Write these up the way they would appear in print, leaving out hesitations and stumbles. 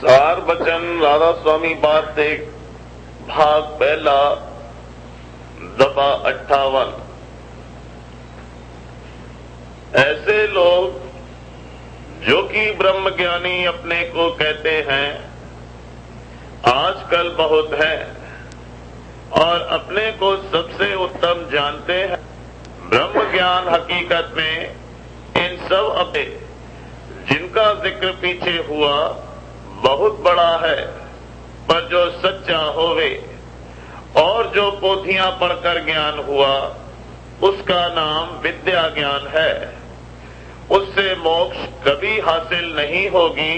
सार बचन राधा स्वामी वार्तिक भाग पहला दफा 58। ऐसे लोग जो कि ब्रह्म ज्ञानी अपने को कहते हैं आजकल बहुत हैं और अपने को सबसे उत्तम जानते हैं। ब्रह्म ज्ञान हकीकत में इन सब अपने जिनका जिक्र पीछे हुआ बहुत बड़ा है, पर जो सच्चा होवे और जो पोथियां पढ़कर ज्ञान हुआ उसका नाम विद्या ज्ञान है। उससे मोक्ष कभी हासिल नहीं होगी,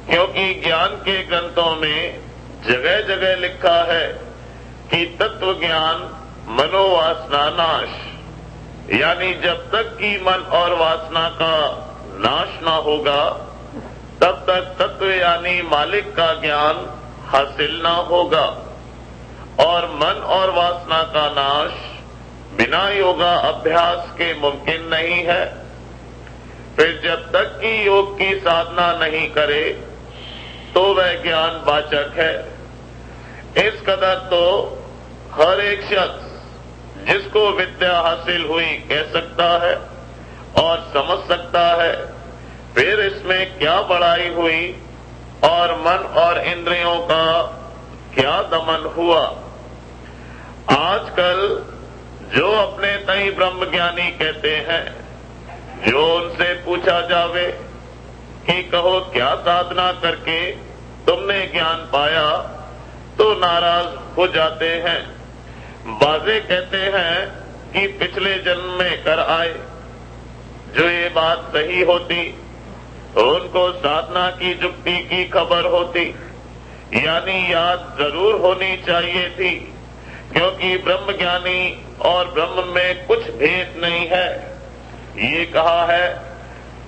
क्योंकि ज्ञान के ग्रंथों में जगह जगह लिखा है कि तत्व ज्ञान मनोवासना नाश, यानी जब तक कि मन और वासना का नाश ना होगा तब तक तत्व यानी मालिक का ज्ञान हासिल ना होगा। और मन और वासना का नाश बिना योगा अभ्यास के मुमकिन नहीं है। फिर जब तक कि योग की साधना नहीं करे तो वह ज्ञान वाचक है। इस कदर तो हर एक शख्स जिसको विद्या हासिल हुई कह सकता है और समझ सकता है। फिर इसमें क्या बड़ाई हुई और मन और इंद्रियों का क्या दमन हुआ। आजकल जो अपने तई ब्रह्म ज्ञानी कहते हैं, जो उनसे पूछा जावे कि कहो क्या साधना करके तुमने ज्ञान पाया, तो नाराज हो जाते हैं। बाजे कहते हैं कि पिछले जन्म में कर आए। जो ये बात सही होती उनको साधना की जुक्ति की खबर होती, यानी याद जरूर होनी चाहिए थी, क्योंकि ब्रह्म ज्ञानी और ब्रह्म में कुछ भेद नहीं है। ये कहा है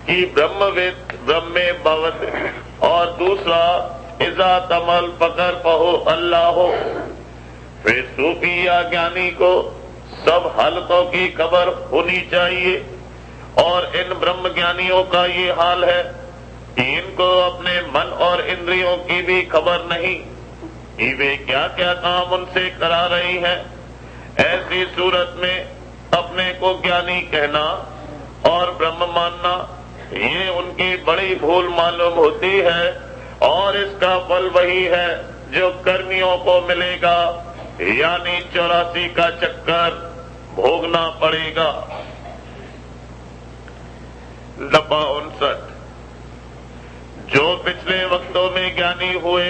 कि ब्रह्मविद ब्रह्मे भवत, और दूसरा इज़ा तमल पकड़ पहो अल्लाह हो। फिर सूफी या ज्ञानी को सब हालतों की खबर होनी चाहिए, और इन ब्रह्म ज्ञानियों का ये हाल है कि इनको अपने मन और इंद्रियों की भी खबर नहीं कि वे क्या क्या काम उनसे करा रही हैं। ऐसी सूरत में अपने को ज्ञानी कहना और ब्रह्म मानना ये उनकी बड़ी भूल मालूम होती है, और इसका फल वही है जो कर्मियों को मिलेगा, यानी 84 का चक्कर भोगना पड़ेगा। दफा 59। जो पिछले वक्तों में ज्ञानी हुए,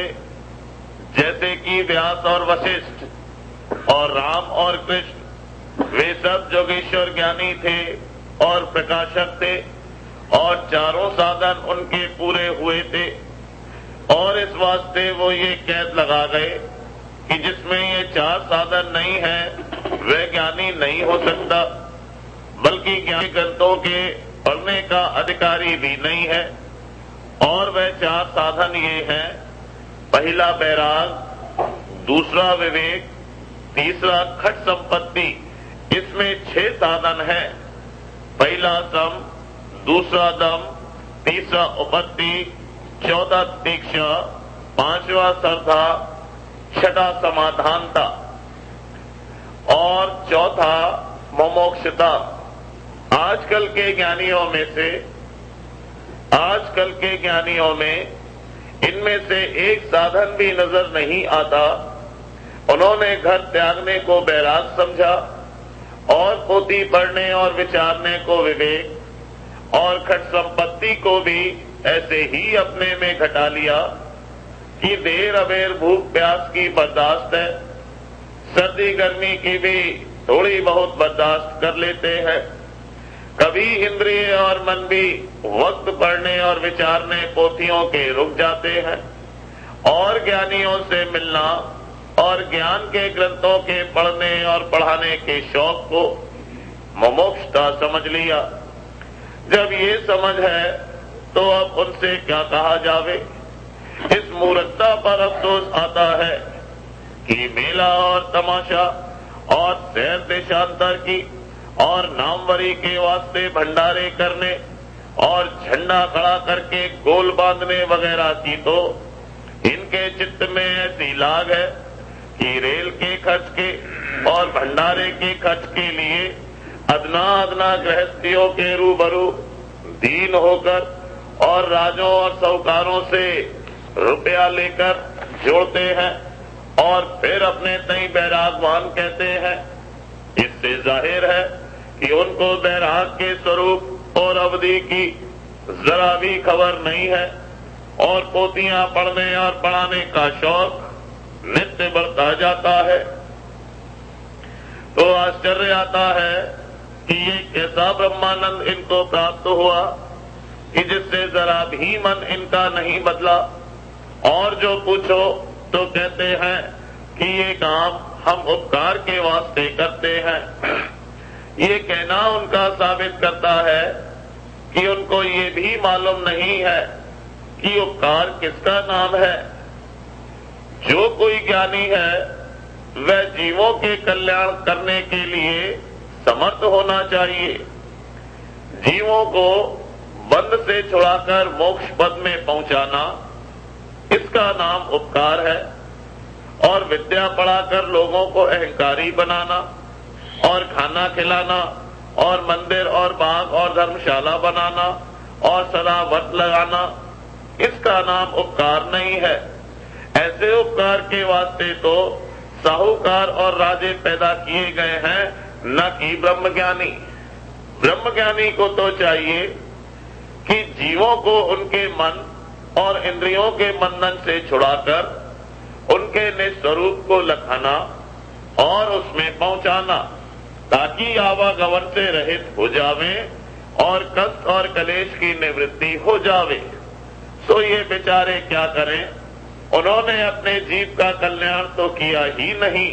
जैसे कि व्यास और वशिष्ठ और राम और कृष्ण, वे सब जोगेश्वर ज्ञानी थे और प्रकाशक थे, और चारों साधन उनके पूरे हुए थे। और इस वास्ते वो ये कैद लगा गए कि जिसमें ये 4 साधन नहीं है वह ज्ञानी नहीं हो सकता, बल्कि ज्ञानी ग्रंथों के पढ़ने का अधिकारी भी नहीं है। और वह 4 साधन ये हैं: पहला बैराग, दूसरा विवेक, तीसरा खट संपत्ति। इसमें 6 साधन हैं। पहला सम, दूसरा दम, तीसरा उपत्ति, चौथा दीक्षा, 5वां श्रद्धा, छठा समाधानता और चौथा मुमुक्षुता। आजकल के ज्ञानियों में इनमें से एक साधन भी नजर नहीं आता। उन्होंने घर त्यागने को बैराग समझा, और पोथी पढ़ने और विचारने को विवेक, और खट संपत्ति को भी ऐसे ही अपने में घटा लिया कि देर अबेर भूख प्यास की बर्दाश्त है, सर्दी गर्मी की भी थोड़ी बहुत बर्दाश्त कर लेते हैं। कभी इंद्रिय और मन भी वक्त पढ़ने और विचारने पोथियों के रुक जाते हैं, और ज्ञानियों से मिलना और ज्ञान के ग्रंथों के पढ़ने और पढ़ाने के शौक को मुमुक्षुता समझ लिया। जब ये समझ है तो अब उनसे क्या कहा जावे। इस मूर्खता पर अफसोस आता है कि मेला और तमाशा और सैर देशांतर की और नामवरी के वास्ते भंडारे करने और झंडा खड़ा करके गोल बांधने वगैरह की तो इनके चित्त में ऐसी लाग है कि रेल के खर्च के और भंडारे के खर्च के लिए अदना अदना गृहस्थियों के रूबरू दीन होकर और राजों और साहूकारों से रुपया लेकर जोड़ते हैं और फिर अपने तई बैरागवान कहते हैं। इससे जाहिर है कि उनको बैराग के स्वरूप और अवधि की जरा भी खबर नहीं है और पोतियां पढ़ने और पढ़ाने का शौक नित्य बढ़ता जाता है। तो आश्चर्य आता है कि ये कैसा ब्रह्मानंद इनको प्राप्त हुआ कि जिससे जरा भी मन इनका नहीं बदला। और जो पूछो तो कहते हैं कि ये काम हम उपकार के वास्ते करते हैं। ये कहना उनका साबित करता है कि उनको ये भी मालूम नहीं है कि उपकार किसका नाम है। जो कोई ज्ञानी है वह जीवों के कल्याण करने के लिए समर्थ होना चाहिए। जीवों को बंध से छुड़ाकर मोक्ष पद में पहुंचाना, इसका नाम उपकार है। और विद्या पढ़ाकर लोगों को अहंकारी बनाना और खाना खिलाना और मंदिर और बाग और धर्मशाला बनाना और सदा व्रत लगाना, इसका नाम उपकार नहीं है। ऐसे उपकार के वास्ते तो साहूकार और राजे पैदा किए गए हैं, न कि ब्रह्मज्ञानी। ब्रह्मज्ञानी को तो चाहिए कि जीवों को उनके मन और इंद्रियों के बंधन से छुड़ाकर उनके निस्वरूप को लखाना और उसमें पहुंचाना, ताकि आवागमन से रहित हो जावे और कष्ट और कलेश की निवृत्ति हो जावे। सो ये बेचारे क्या करें, उन्होंने अपने जीव का कल्याण तो किया ही नहीं,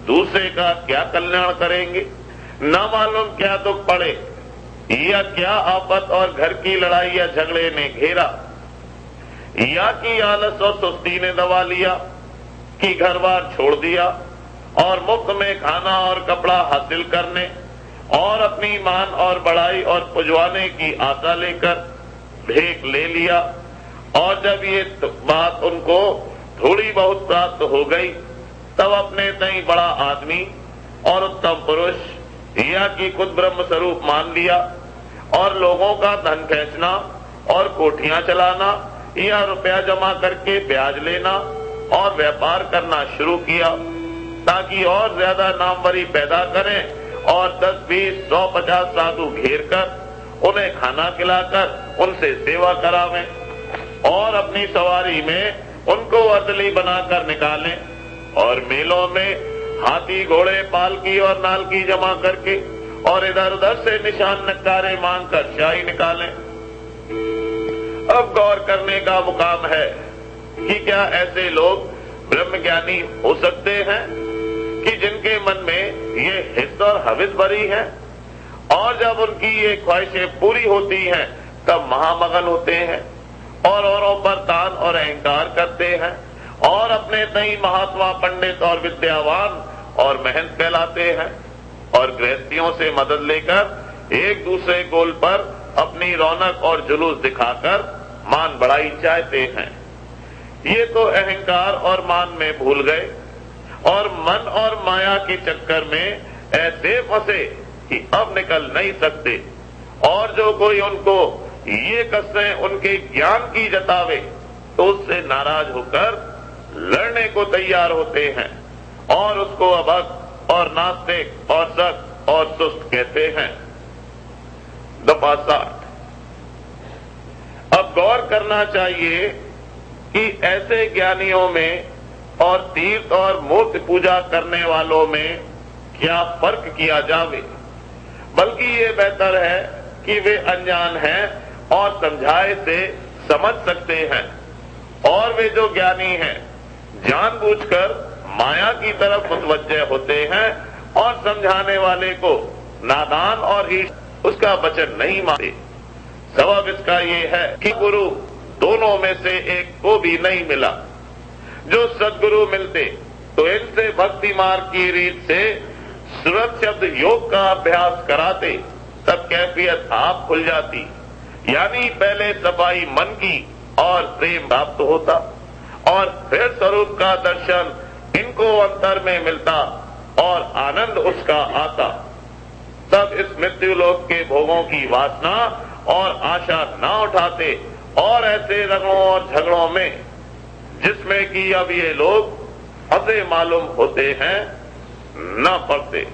दूसरे का क्या कल्याण करेंगे। न मालूम क्या दुख पड़े या क्या आफत और घर की लड़ाई या झगड़े ने घेरा, या कि आलस और सुस्ती ने दबा लिया कि घर बार छोड़ दिया और मुफ्त में खाना और कपड़ा हासिल करने और अपनी मान और बड़ाई और पुजवाने की आशा लेकर भेंट ले लिया। और जब ये बात उनको थोड़ी बहुत प्राप्त हो गई, तब अपने तई बड़ा आदमी और उत्तम पुरुष या कि खुद ब्रह्म स्वरूप मान लिया और लोगों का धन खींचना और कोठियां चलाना या रुपया जमा करके ब्याज लेना और व्यापार करना शुरू किया, ताकि और ज्यादा नामवरी पैदा करें और 10, 20, 100, 50 साधु घेर कर उन्हें खाना खिलाकर उनसे सेवा करावें और अपनी सवारी में उनको अर्दली बनाकर निकालें और मेलों में हाथी घोड़े पालकी और नालकी जमा करके और इधर उधर से निशान नक्कारे मांगकर शाही निकालें। अब गौर करने का मुकाम है कि क्या ऐसे लोग ब्रह्मज्ञानी हो सकते हैं कि जिनके मन में ये हिस्स और हविस भरी है और जब उनकी ये ख्वाहिशें पूरी होती हैं तब महामगन होते हैं और औरों पर तान और अहंकार करते हैं और अपने तई महात्मा पंडित और विद्यावान और महंत कहलाते हैं और गृहस्थियों से मदद लेकर एक दूसरे गोल पर अपनी रौनक और जुलूस दिखाकर मान बढ़ाई चाहते हैं। ये तो अहंकार और मान में भूल गए और मन और माया के चक्कर में ऐसे फंसे कि अब निकल नहीं सकते। और जो कोई उनको ये कसरें उनके ज्ञान की जतावे तो उससे नाराज होकर लड़ने को तैयार होते हैं और उसको अभक्त और नास्तिक और सख्त और सुस्त कहते हैं। दफा 60। अब गौर करना चाहिए कि ऐसे ज्ञानियों में और तीर्थ और मूर्ति पूजा करने वालों में क्या फर्क किया जावे, बल्कि ये बेहतर है कि वे अनजान हैं और समझाए से समझ सकते हैं और वे जो ज्ञानी हैं जानबूझकर माया की तरफ मुतवज्जह होते हैं और समझाने वाले को नादान और ईश उसका वचन नहीं मानते। सबब इसका ये है कि गुरु दोनों में से एक को भी नहीं मिला। जो सद्गुरु मिलते तो इनसे भक्ति मार्ग की रीत से सूरत शब्द योग का अभ्यास कराते, तब कैफियत आप खुल जाती, यानी पहले सफाई मन की और प्रेम प्राप्त होता और फिर स्वरूप का दर्शन इनको अंतर में मिलता और आनंद उसका आता, तब इस मृत्यु लोक के भोगों की वासना और आशा न उठाते और ऐसे रगड़ों और झगड़ों में जिसमें कि अब ये लोग फंसे मालूम होते हैं न पड़ते।